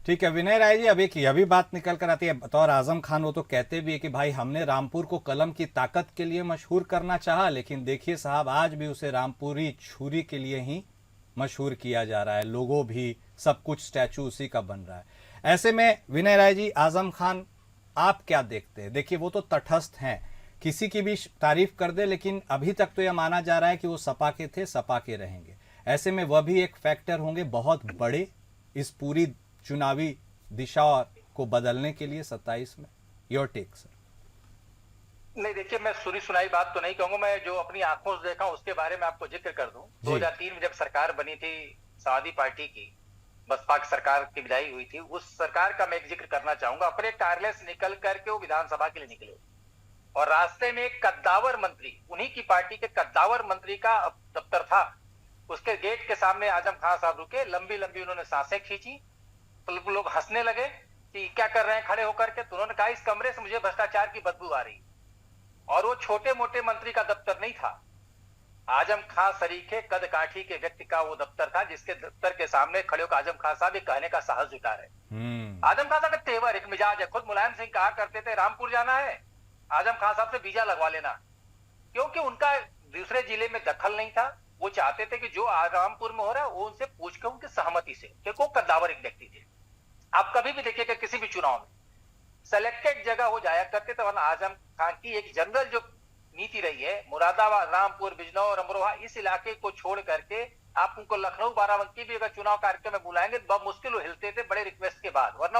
ठीक है विनय राय जी, अब एक यह भी बात निकल कर आती है बतौर आजम खान, वो तो कहते भी है कि भाई हमने रामपुर को कलम की ताकत के लिए मशहूर करना चाहा, लेकिन देखिए साहब आज भी उसे रामपुरी छुरी के लिए ही मशहूर किया जा रहा है, लोगों भी सब कुछ स्टैचू उसी का बन रहा है। ऐसे में विनय राय जी, आजम खान आप क्या देखते हैं? देखिए वो तो तटस्थ हैं, किसी की भी तारीफ कर दे, लेकिन अभी तक तो यह माना जा रहा है कि वो सपा के थे, सपा के रहेंगे। ऐसे में वह भी एक फैक्टर होंगे बहुत बड़े इस पूरी चुनावी दिशा को बदलने के लिए 27 में। Your take sir. नहीं देखिए, मैं सुनी सुनाई बात तो नहीं कहूंगा, मैं जो अपनी आंखों से देखा उसके बारे में आपको जिक्र कर दूं। जी 2003 में जब सरकार बनी थी समाजवादी पार्टी की, बसपा की सरकार की विदाई हुई थी, उस सरकार का मैं एक जिक्र करना चाहूंगा। अपने कार्यालय से निकल करके वो विधानसभा के लिए निकले और रास्ते में एक कद्दावर मंत्री, उन्हीं की पार्टी के कद्दावर मंत्री का दफ्तर था, उसके गेट के सामने आजम खान साहब रुके, लंबी लंबी उन्होंने सांसें खींची, तो लोग हंसने लगे कि क्या कर रहे हैं खड़े होकर के। तो उन्होंने कहा इस कमरे से मुझे भ्रष्टाचार की बदबू आ रही। और वो छोटे मोटे मंत्री का दफ्तर नहीं था, आजम खान सरीखे कद काठी के व्यक्ति का वो दफ्तर था, जिसके दफ्तर के सामने खड़े होकर आजम खान साहब ये कहने का साहस जुटा रहे। आजम खान साहब का तेवर एक मिजाज है, खुद मुलायम सिंह कहा करते थे रामपुर जाना है आजम खान साहब से वीजा लगवा लेना, क्योंकि उनका दूसरे जिले में दखल नहीं था। वो चाहते थे कि जो रामपुर में हो रहा है वो उनसे पूछ के उनकी सहमति से, क्योंकि वो कद्दावर एक व्यक्ति थे। आप कभी भी देखिएगा किसी भी चुनाव में सेलेक्टेड जगह हो जाया करते थे, वरना आजम खान की एक जनरल जो नीति रही है, मुरादाबाद, रामपुर, बिजनौर, अमरोहा, इस इलाके को छोड़ करके आप उनको लखनऊ, बाराबंकी भी अगर चुनाव कार्यक्रम में बुलाएंगे तो बहुत मुश्किल वो हिलते थे बड़े रिक्वेस्ट के बाद, वरना